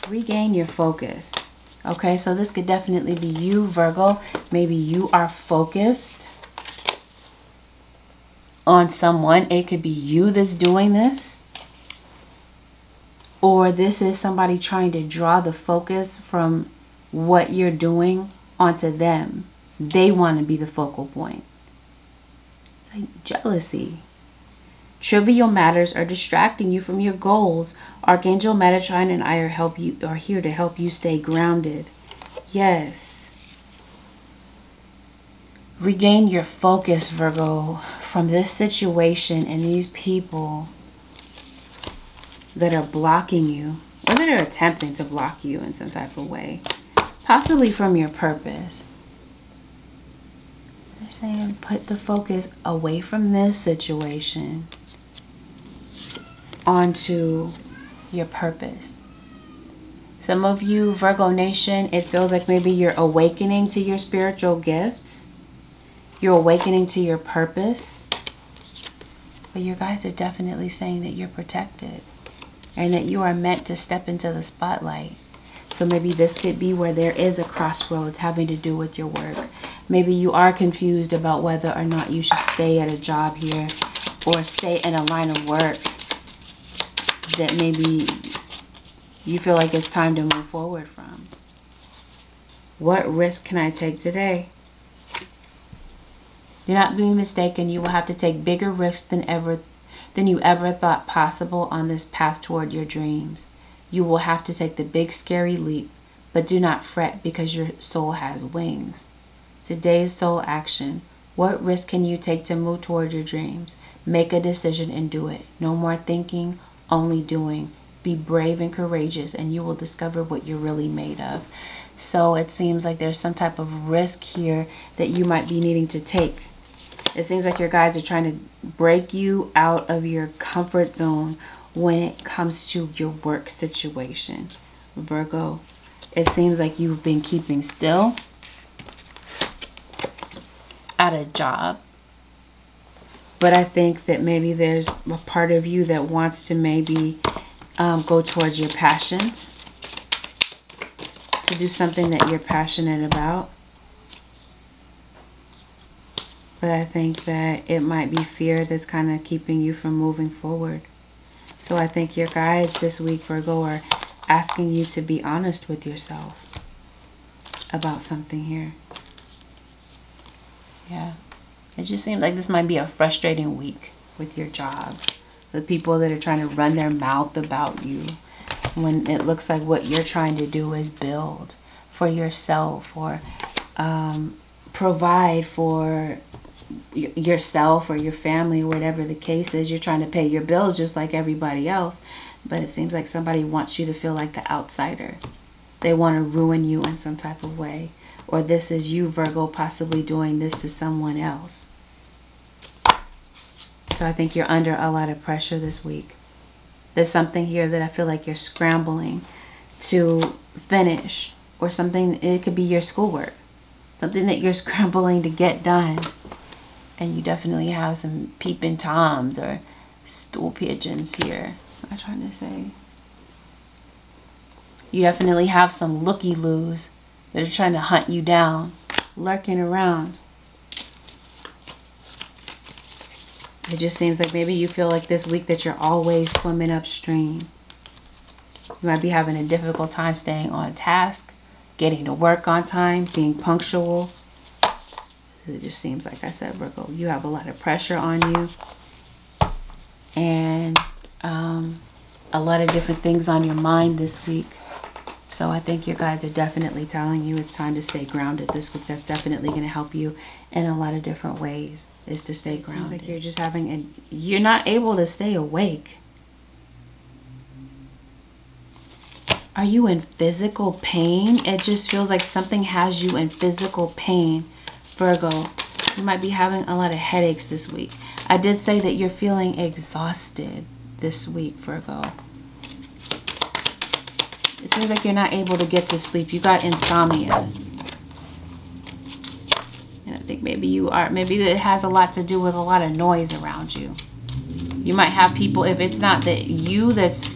regain your focus. Okay, so this could definitely be you, Virgo. Maybe you are focused on someone. It could be you that's doing this. Or this is somebody trying to draw the focus from what you're doing onto them. They want to be the focal point. It's like jealousy. Trivial matters are distracting you from your goals. Archangel Metatron and I are here to help you stay grounded. Yes. Regain your focus, Virgo, from this situation and these people that are blocking you, or that are attempting to block you in some type of way. Possibly from your purpose. They're saying put the focus away from this situation onto your purpose. Some of you, Virgo Nation, it feels like maybe you're awakening to your spiritual gifts. You're awakening to your purpose. But your guides are definitely saying that you're protected and that you are meant to step into the spotlight. So maybe this could be where there is a crossroads having to do with your work. Maybe you are confused about whether or not you should stay at a job here or stay in a line of work that maybe you feel like it's time to move forward from. What risk can I take today? Do not be mistaken. You will have to take bigger risks than you ever thought possible on this path toward your dreams. You will have to take the big scary leap, but do not fret because your soul has wings. Today's soul action. What risk can you take to move toward your dreams? Make a decision and do it. No more thinking, only doing. Be brave and courageous and you will discover what you're really made of. So it seems like there's some type of risk here that you might be needing to take. It seems like your guides are trying to break you out of your comfort zone when it comes to your work situation, Virgo. It seems like you've been keeping still at a job. But I think that maybe there's a part of you that wants to maybe go towards your passions, to do something that you're passionate about. But I think that it might be fear that's kind of keeping you from moving forward. So I think your guides this week, Virgo, are asking you to be honest with yourself about something here. Yeah. It just seems like this might be a frustrating week with your job. The people that are trying to run their mouth about you when it looks like what you're trying to do is build for yourself or provide for yourself or your family, whatever the case is. You're trying to pay your bills just like everybody else, but it seems like somebody wants you to feel like the outsider. They want to ruin you in some type of way. Or this is you, Virgo, possibly doing this to someone else. So I think you're under a lot of pressure this week. There's something here that I feel like you're scrambling to finish. Or something, it could be your schoolwork. Something that you're scrambling to get done. And you definitely have some peeping toms or stool pigeons here. What am I trying to say? You definitely have some looky-loos that are trying to hunt you down, lurking around. It just seems like maybe you feel like this week that you're always swimming upstream. You might be having a difficult time staying on task, getting to work on time, being punctual. It just seems like I said, Virgo, you have a lot of pressure on you. And a lot of different things on your mind this week. So I think your guides are definitely telling you it's time to stay grounded this week. That's definitely going to help you in a lot of different ways, is to stay grounded. It seems like you're just having you're not able to stay awake. Are you in physical pain? It just feels like something has you in physical pain, Virgo. You might be having a lot of headaches this week. I did say that you're feeling exhausted this week, Virgo. It seems like you're not able to get to sleep. You got insomnia. And I think maybe you are. Maybe it has a lot to do with a lot of noise around you. You might have people, if it's not that you that's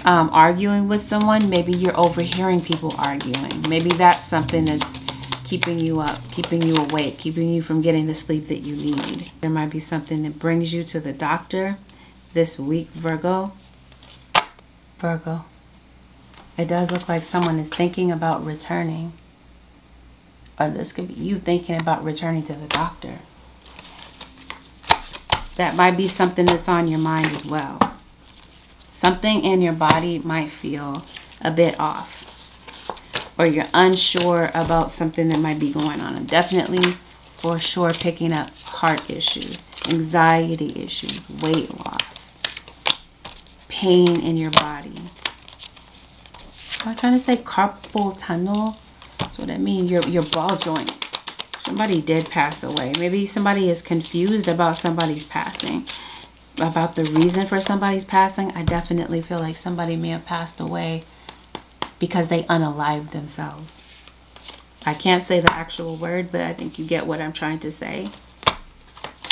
arguing with someone, maybe you're overhearing people arguing. Maybe that's something that's keeping you up, keeping you awake, keeping you from getting the sleep that you need. There might be something that brings you to the doctor this week, Virgo. Virgo. It does look like someone is thinking about returning. Or this could be you thinking about returning to the doctor. That might be something that's on your mind as well. Something in your body might feel a bit off. Or you're unsure about something that might be going on. I'm definitely, for sure, picking up heart issues, anxiety issues, weight loss, pain in your body. I'm trying to say carpal tunnel. That's what I mean. Your ball joints. Somebody did pass away. Maybe somebody is confused about somebody's passing. About the reason for somebody's passing. I definitely feel like somebody may have passed away because they unalived themselves. I can't say the actual word, but I think you get what I'm trying to say.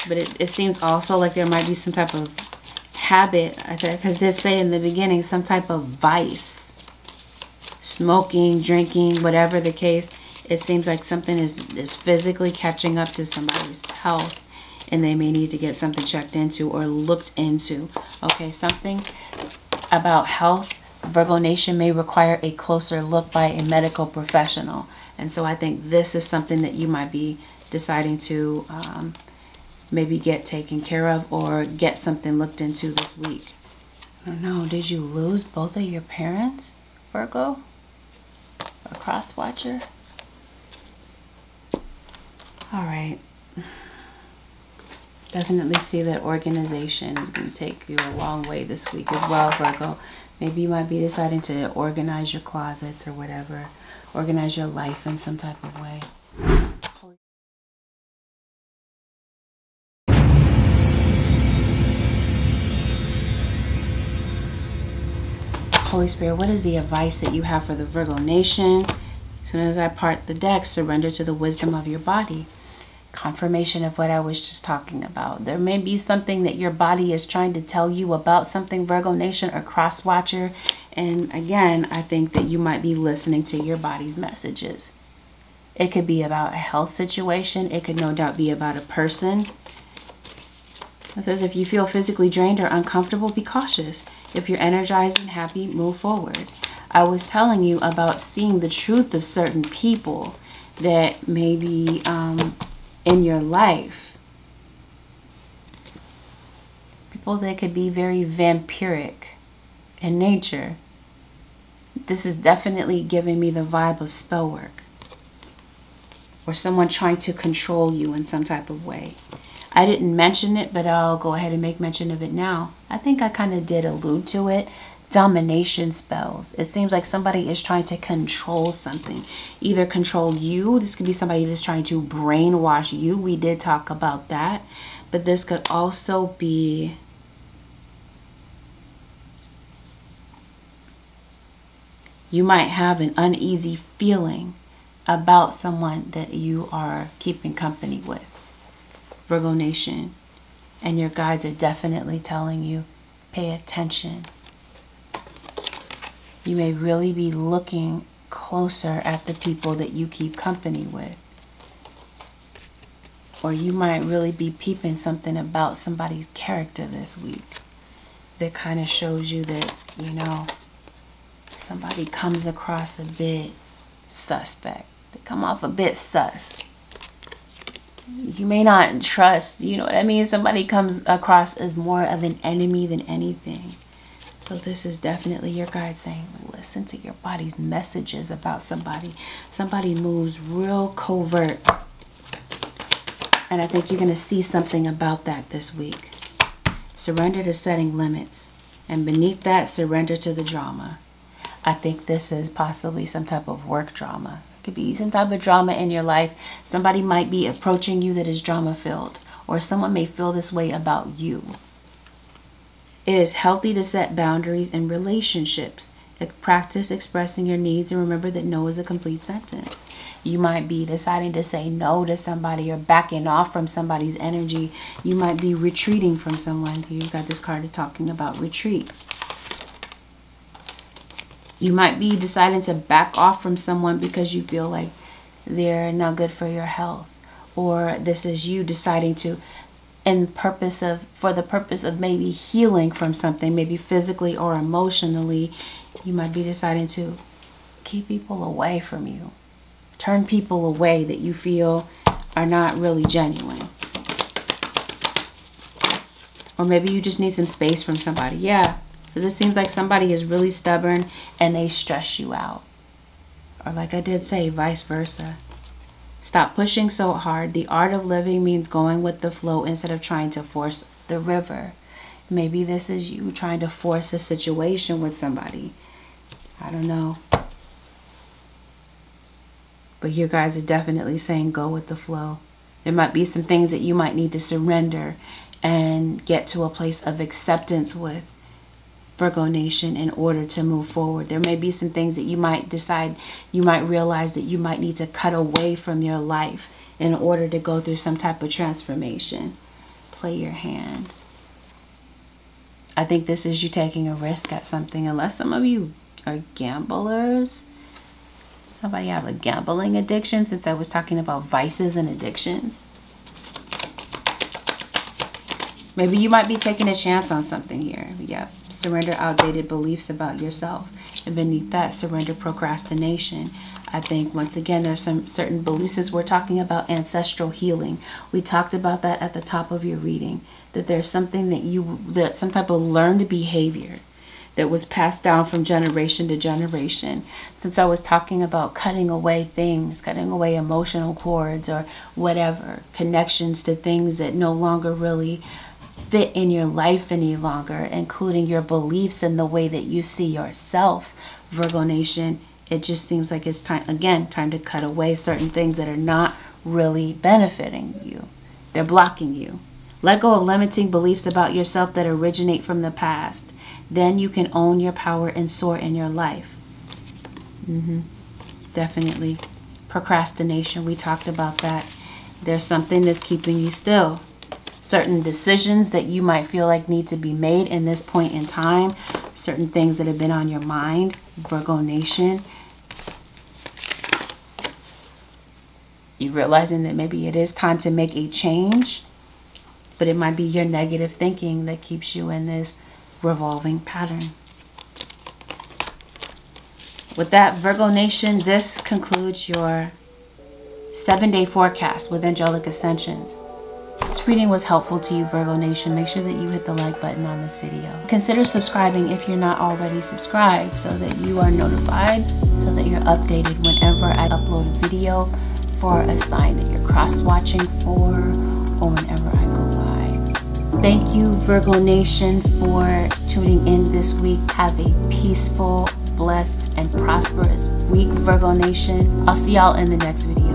But it seems also like there might be some type of habit. Because it did say in the beginning, some type of vice. Smoking, drinking, whatever the case. It seems like something is physically catching up to somebody's health. And they may need to get something checked into or looked into. Okay, something about health, Virgo Nation, may require a closer look by a medical professional. And so I think this is something that you might be deciding to maybe get taken care of or get something looked into this week. I don't know, did you lose both of your parents, Virgo? A cross watcher? All right. Definitely see that organization is going to take you a long way this week as well, Virgo. Maybe you might be deciding to organize your closets or whatever. Organize your life in some type of way. Holy Spirit, what is the advice that you have for the Virgo Nation? As soon as I part the deck, surrender to the wisdom of your body. Confirmation of what I was just talking about. There may be something that your body is trying to tell you about something, Virgo Nation, or cross watcher. And again, I think that you might be listening to your body's messages. It could be about a health situation. It could no doubt be about a person. It says if you feel physically drained or uncomfortable, be cautious. If you're energized and happy, move forward. I was telling you about seeing the truth of certain people that may be in your life. People that could be very vampiric in nature. This is definitely giving me the vibe of spell work. Or someone trying to control you in some type of way. I didn't mention it, but I'll go ahead and make mention of it now. I think I kind of did allude to it, domination spells. It seems like somebody is trying to control something, either control you. This could be somebody that's trying to brainwash you. We did talk about that, but this could also be you might have an uneasy feeling about someone that you are keeping company with, Virgo Nation, and your guides are definitely telling you, pay attention. You may really be looking closer at the people that you keep company with. Or you might really be peeping something about somebody's character this week that kind of shows you that, you know, somebody comes across a bit suspect. They come off a bit sus. You may not trust, you know what I mean? Somebody comes across as more of an enemy than anything. So this is definitely your guide saying, listen to your body's messages about somebody. Somebody moves real covert. And I think you're going to see something about that this week. Surrender to setting limits. And beneath that, surrender to the drama. I think this is possibly some type of work drama. It could be some type of drama in your life. Somebody might be approaching you that is drama filled. Or someone may feel this way about you. It is healthy to set boundaries in relationships. Practice expressing your needs and remember that no is a complete sentence. You might be deciding to say no to somebody or backing off from somebody's energy. You might be retreating from someone. You've got this card talking about retreat. You might be deciding to back off from someone because you feel like they're not good for your health. Or this is you deciding to, for the purpose of maybe healing from something, maybe physically or emotionally, you might be deciding to keep people away from you. Turn people away that you feel are not really genuine. Or maybe you just need some space from somebody. Yeah, because it seems like somebody is really stubborn and they stress you out. Or like I did say, vice versa. Stop pushing so hard. The art of living means going with the flow instead of trying to force the river. Maybe this is you trying to force a situation with somebody. I don't know. But you guys are definitely saying go with the flow. There might be some things that you might need to surrender and get to a place of acceptance with, Virgo Nation, in order to move forward. There may be some things that you might decide, you might realize that you might need to cut away from your life in order to go through some type of transformation. Play your hand. I think this is you taking a risk at something, unless some of you are gamblers. Somebody have a gambling addiction, since I was talking about vices and addictions. Maybe you might be taking a chance on something here. Yeah. Surrender outdated beliefs about yourself. And beneath that, surrender procrastination. I think, once again, there's some certain beliefs. We're talking about ancestral healing. We talked about that at the top of your reading. That there's something that some type of learned behavior that was passed down from generation to generation. Since I was talking about cutting away things, cutting away emotional cords or whatever, connections to things that no longer really fit in your life any longer, including your beliefs and the way that you see yourself, Virgo Nation. It just seems like it's time, again, time to cut away certain things that are not really benefiting you. They're blocking you. Let go of limiting beliefs about yourself that originate from the past. Then you can own your power and soar in your life. Definitely. Procrastination, we talked about that. There's something that's keeping you still. Certain decisions that you might feel like need to be made in this point in time. Certain things that have been on your mind, Virgo Nation. You realizing that maybe it is time to make a change. But it might be your negative thinking that keeps you in this revolving pattern. With that, Virgo Nation, this concludes your 7-day forecast with Angelic Ascensions. This reading was helpful to you, Virgo Nation. Make sure that you hit the like button on this video. Consider subscribing if you're not already subscribed so that you are notified, so that you're updated whenever I upload a video for a sign that you're cross-watching for, or whenever I go live. Thank you, Virgo Nation, for tuning in this week. Have a peaceful, blessed, and prosperous week, Virgo Nation. I'll see y'all in the next video.